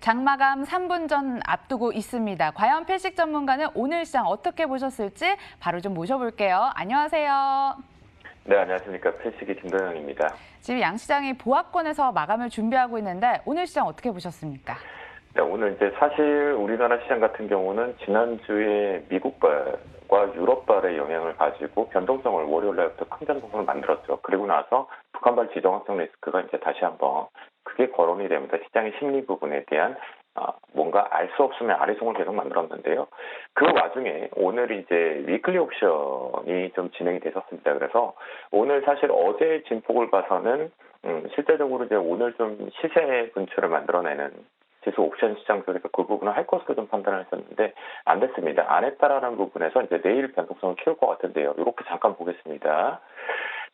장마감 3분 전 앞두고 있습니다. 과연 필식 전문가는 오늘 시장 어떻게 보셨을지 바로 좀 모셔볼게요. 안녕하세요. 네, 안녕하십니까. 필식이 김도영입니다. 지금 양시장이 보합권에서 마감을 준비하고 있는데 오늘 시장 어떻게 보셨습니까? 네, 오늘 이제 사실 우리나라 시장 같은 경우는 지난주에 미국발과 유럽발의 영향을 가지고 변동성을 월요일 날부터 큰 변동성을 만들었죠. 그리고 나서 북한발 지정학적 리스크가 이제 다시 한번 크게 거론이 되면서 시장의 심리 부분에 대한 뭔가 알 수 없으면 아래송을 계속 만들었는데요. 그 와중에 오늘 이제 위클리 옵션이 좀 진행이 되셨습니다. 그래서 오늘 사실 어제 진폭을 봐서는 실제적으로 이제 오늘 좀 시세 분출을 만들어내는 지수 옵션 시장 쪽에서 그 부분을 할 것으로 좀 판단을 했었는데 안 됐습니다. 안 했다라는 부분에서 이제 내일 변동성을 키울 것 같은데요. 이렇게 잠깐 보겠습니다.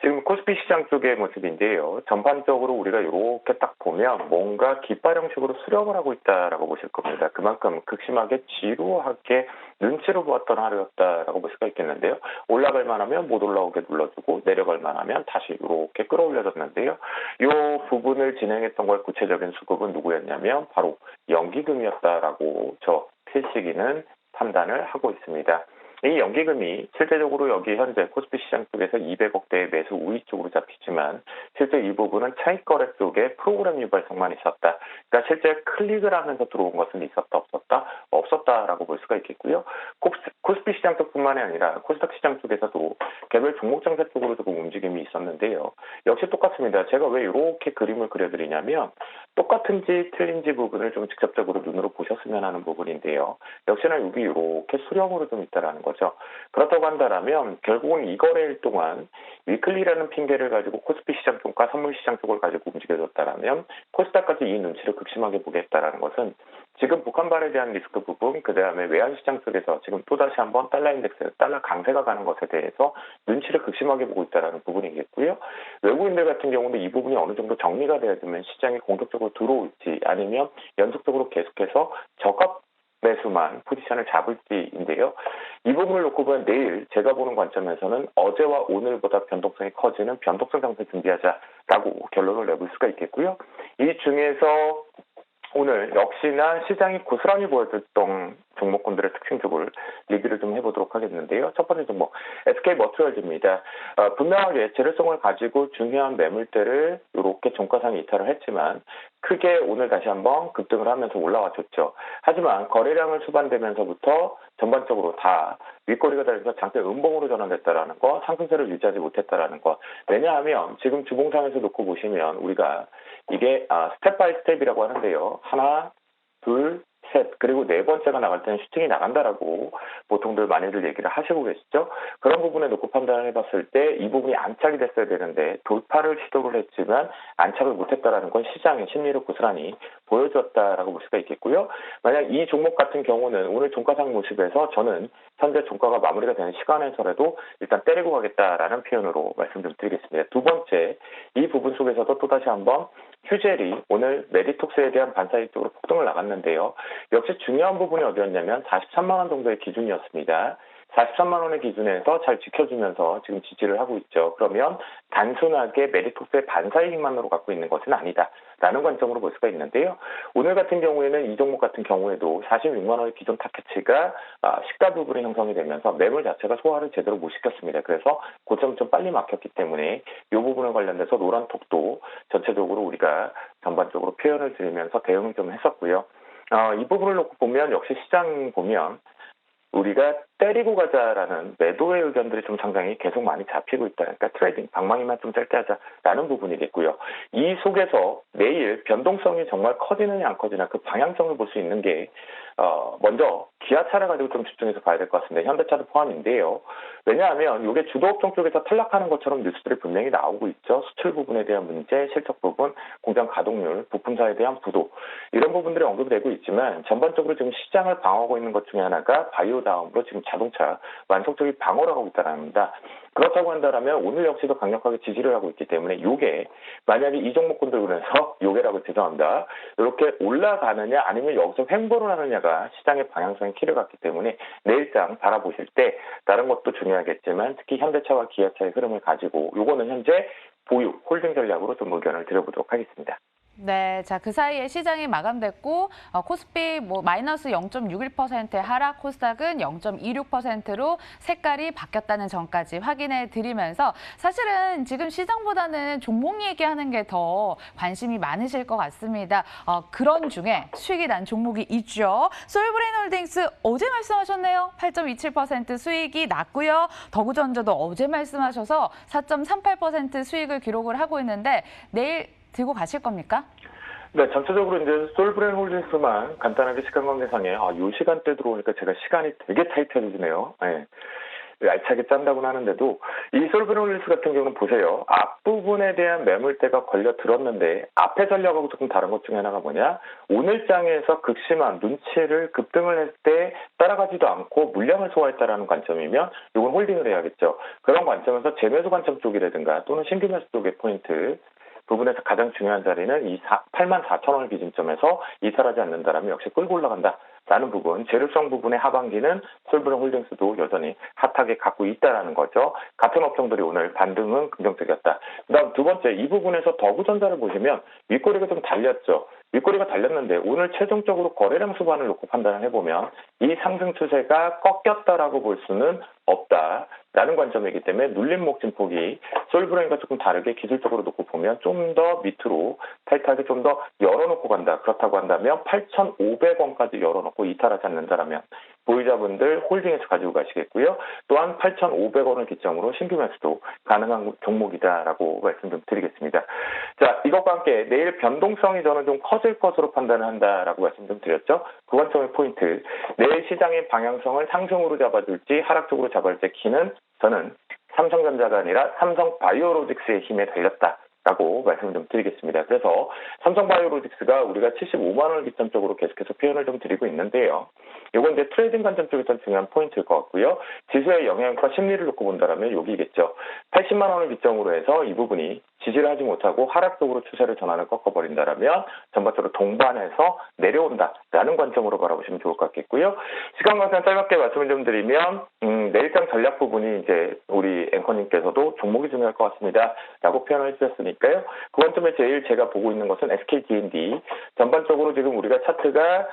지금 코스피 시장 쪽의 모습인데요. 전반적으로 우리가 이렇게 딱 보면 뭔가 깃발 형식으로 수렴을 하고 있다라고 보실 겁니다. 그만큼 극심하게 지루하게 눈치로 보았던 하루였다라고 볼 수가 있겠는데요. 올라갈 만하면 못 올라오게 눌러주고 내려갈 만하면 다시 이렇게 끌어올려졌는데요. 이 부분을 진행했던 걸 구체적인 수급은 누구였냐면 바로 연기금이었다라고 저 필시기는 판단을 하고 있습니다. 이 연기금이 실제적으로 여기 현재 코스피 시장 쪽에서 200억대의 매수 우위 쪽으로 잡히지만 실제 이 부분은 차익 거래 쪽에 프로그램 유발성만 있었다. 그러니까 실제 클릭을 하면서 들어온 것은 있었다 없었다? 없었다라고 볼 수가 있겠고요. 코스피 시장 쪽뿐만이 아니라 코스닥 시장 쪽에서도 개별 종목 장세 쪽으로 조금 움직임이 있었는데요. 역시 똑같습니다. 제가 왜 이렇게 그림을 그려드리냐면 똑같은지 틀린지 부분을 좀 직접적으로 눈으로 보셨으면 하는 부분인데요. 역시나 여기 이렇게 수렴으로 좀 있다라는 거죠. 그렇다고 한다면 결국은 이 거래일 동안 위클리라는 핑계를 가지고 코스피 시장 쪽과 선물 시장 쪽을 가지고 움직여줬다라면 코스닥까지 이 눈치를 극심하게 보겠다라는 것은 지금 북한발에 대한 리스크 부분, 그 다음에 외환시장 쪽에서 지금 또다시 한번 달러 인덱스, 달러 강세가 가는 것에 대해서 눈치를 극심하게 보고 있다는 부분이겠고요. 외국인들 같은 경우는 이 부분이 어느 정도 정리가 되어지면 시장이 공격적으로 들어올지 아니면 연속적으로 계속해서 저가 매수만 포지션을 잡을지인데요. 이 부분을 놓고 보면 내일 제가 보는 관점에서는 어제와 오늘보다 변동성이 커지는 변동성 상승 준비하자라고 결론을 내볼 수가 있겠고요. 이 중에서 오늘 역시나 시장이 고스란히 보여줬던 종목군들의 특징 쪽을 리뷰를 좀 해보도록 하겠는데요. 첫 번째 종목 SK머티리얼즈입니다. 분명하게 재료성을 가지고 중요한 매물대를 이렇게 종가상에 이탈을 했지만 크게 오늘 다시 한번 급등을 하면서 올라와줬죠. 하지만 거래량을 수반되면서부터 전반적으로 다 윗꼬리가 달려서 장대 음봉으로 전환됐다라는 거, 상승세를 유지하지 못했다라는 거. 왜냐하면 지금 주봉상에서 놓고 보시면 우리가 이게 스텝 바이 스텝이라고 하는데요. 하나, 둘, 셋, 그리고 네 번째가 나갈 때는 슈팅이 나간다라고 보통들 많이들 얘기를 하시고 계시죠. 그런 부분에 놓고 판단을 해봤을 때 이 부분이 안착이 됐어야 되는데 돌파를 시도를 했지만 안착을 못했다라는 건 시장의 심리를 고스란히 보여줬다라고 볼 수가 있겠고요. 만약 이 종목 같은 경우는 오늘 종가상 모습에서 저는 현재 종가가 마무리가 되는 시간에서라도 일단 때리고 가겠다라는 표현으로 말씀 좀 드리겠습니다. 두 번째, 이 부분 속에서도 또다시 한번 휴젤이 오늘 메디톡스에 대한 반사익 쪽으로 폭등을 나갔는데요. 역시 중요한 부분이 어디였냐면 43만 원 정도의 기준이었습니다. 43만 원의 기준에서 잘 지켜주면서 지금 지지를 하고 있죠. 그러면 단순하게 메디톡스의 반사이익만으로 갖고 있는 것은 아니다라는 관점으로 볼 수가 있는데요. 오늘 같은 경우에는 이 종목 같은 경우에도 46만 원의 기존 타켓치가 시가 부분이 형성이 되면서 매물 자체가 소화를 제대로 못 시켰습니다. 그래서 고점 좀 빨리 막혔기 때문에 이 부분에 관련돼서 노란톡도 전체적으로 우리가 전반적으로 표현을 드리면서 대응을 좀 했었고요. 이 부분을 놓고 보면 역시 시장 보면 우리가 때리고 가자라는 매도의 의견들이 좀 상당히 계속 많이 잡히고 있다. 그러니까 트레이딩, 방망이만 좀 짧게 하자라는 부분이겠고요. 이 속에서 내일 변동성이 정말 커지느냐 안 커지냐 그 방향성을 볼 수 있는 게 먼저 기아차를 가지고 좀 집중해서 봐야 될 것 같습니다. 현대차도 포함인데요. 왜냐하면 이게 주도업종 쪽에서 탈락하는 것처럼 뉴스들이 분명히 나오고 있죠. 수출 부분에 대한 문제, 실적 부분, 공장 가동률, 부품사에 대한 부도 이런 부분들이 언급되고 있지만 전반적으로 지금 시장을 방어하고 있는 것 중에 하나가 바이오 다음으로 지금 자동차 완성적인 방어를 하고 있다는 겁니다. 그렇다고 한다면 오늘 역시도 강력하게 지지를 하고 있기 때문에 이게 만약에 이 종목군들 그래서 요게라고 죄송합니다. 이렇게 올라가느냐 아니면 여기서 횡보를 하느냐가 시장의 방향성의 키를 갖기 때문에 내일장 바라보실 때 다른 것도 중요하겠지만 특히 현대차와 기아차의 흐름을 가지고 요거는 현재 보유, 홀딩 전략으로 좀 의견을 드려보도록 하겠습니다. 네, 자, 그 사이에 시장이 마감됐고 코스피 뭐 마이너스 0.61%의 하락, 코스닥은 0.26%로 색깔이 바뀌었다는 점까지 확인해 드리면서 사실은 지금 시장보다는 종목 얘기하는 게 더 관심이 많으실 것 같습니다. 그런 중에 수익이 난 종목이 있죠. 솔브레인홀딩스 어제 말씀하셨네요. 8.27% 수익이 났고요. 더구전자도 어제 말씀하셔서 4.38% 수익을 기록을 하고 있는데 내일 들고 가실 겁니까? 네, 전체적으로 이제 솔브레인 홀딩스만 간단하게 시간 관계상에 이 시간대 들어오니까 제가 시간이 되게 타이트해지네요. 네. 알차게 짠다고는 하는데도 이 솔브레인 홀딩스 같은 경우는 보세요. 앞부분에 대한 매물대가 걸려 들었는데 앞에 전략하고 조금 다른 것 중에 하나가 뭐냐? 오늘 장에서 극심한 눈치를 급등을 했을 때 따라가지도 않고 물량을 소화했다라는 관점이면 이건 홀딩을 해야겠죠. 그런 관점에서 재매수 관점 쪽이라든가 또는 신규 매수 쪽의 포인트 부분에서 가장 중요한 자리는 이 84,000원을 기준점에서 이탈하지 않는다라면 역시 끌고 올라간다라는 부분, 재료성 부분의 하반기는 솔브레인 홀딩스도 여전히 핫하게 갖고 있다라는 거죠. 같은 업종들이 오늘 반등은 긍정적이었다. 그다음 두 번째, 이 부분에서 더구전자를 보시면 윗꼬리가 좀 달렸죠. 윗꼬리가 달렸는데 오늘 최종적으로 거래량 수반을 놓고 판단을 해보면 이 상승 추세가 꺾였다라고 볼 수는 없다라는 관점이기 때문에 눌림 목진폭이 솔브레인과 조금 다르게 기술적으로 놓고 보면 좀 더 밑으로 타이트하게 좀 더 열어놓고 간다. 그렇다고 한다면 8,500원까지 열어놓고 이탈하지 않는다라면 보유자분들 홀딩해서 가지고 가시겠고요. 또한 8,500원을 기점으로 신규 매수도 가능한 종목이다라고 말씀 좀 드리겠습니다. 자, 이것과 함께 내일 변동성이 저는 좀 커질 것으로 판단을 한다라고 말씀 좀 드렸죠. 그 관점의 포인트, 내일 시장의 방향성을 상승으로 잡아줄지 하락적으로 잡아줄지 키는 저는 삼성전자가 아니라 삼성바이오로직스의 힘에 달렸다. 라고 말씀을 좀 드리겠습니다. 그래서 삼성바이오로직스가 우리가 75만 원을 기점적으로 계속해서 표현을 좀 드리고 있는데요. 이건 이제 트레이딩 관점 쪽에서 중요한 포인트일 것 같고요. 지수의 영향과 심리를 놓고 본다면 여기겠죠. 80만 원을 기점으로 해서 이 부분이 지지를 하지 못하고 하락적으로 추세를 전환을 꺾어버린다면 전반적으로 동반해서 내려온다라는 관점으로 바라보시면 좋을 것 같겠고요. 시간 관계상 짧게 말씀을 좀 드리면 내일장 전략 부분이 이제 우리 앵커님께서도 종목이 중요할 것 같습니다라고 표현을 해주셨으니까요. 그 관점에 제일 제가 보고 있는 것은 SK D&D 전반적으로 지금 우리가 차트가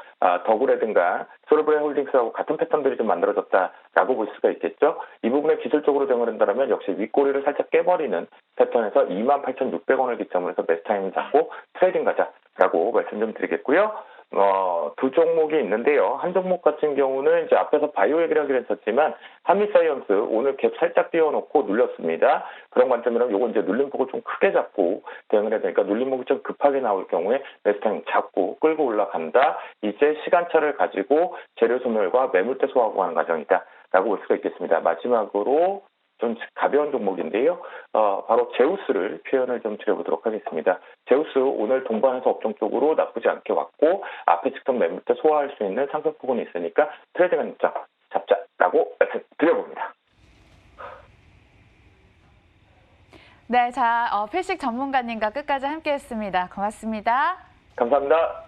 더구라든가 솔브레인 홀딩스하고 같은 패턴들이 좀 만들어졌다라고 볼 수가 있겠죠. 이 부분에 기술적으로 대응한다면 역시 윗꼬리를 살짝 깨버리는 패턴에서 28,600원을 기점으로 해서 매수 타임을 잡고 트레이딩 가자라고 말씀 좀 드리겠고요. 두 종목이 있는데요. 한 종목 같은 경우는 이제 앞에서 바이오액이라고 했었지만 한미사이언스 오늘 갭 살짝 띄워놓고 눌렸습니다. 그런 관점이라면 요건 이제 눌림폭을 좀 크게 잡고 대응을 해야 되니까 눌림폭이 좀 급하게 나올 경우에 매수 타임 잡고 끌고 올라간다. 이제 시간차를 가지고 재료 소멸과 매물대 소화하고 하는 과정이다라고 볼 수가 있겠습니다. 마지막으로 좀 가벼운 종목인데요. 바로 제우스를 표현을 좀 드려보도록 하겠습니다. 제우스 오늘 동반해서 업종 쪽으로 나쁘지 않게 왔고 앞에 직접 매물대 소화할 수 있는 상승 부분이 있으니까 트레이딩 관점 잡자라고 말씀드려봅니다. 네, 자, 필식 전문가님과 끝까지 함께했습니다. 고맙습니다. 감사합니다.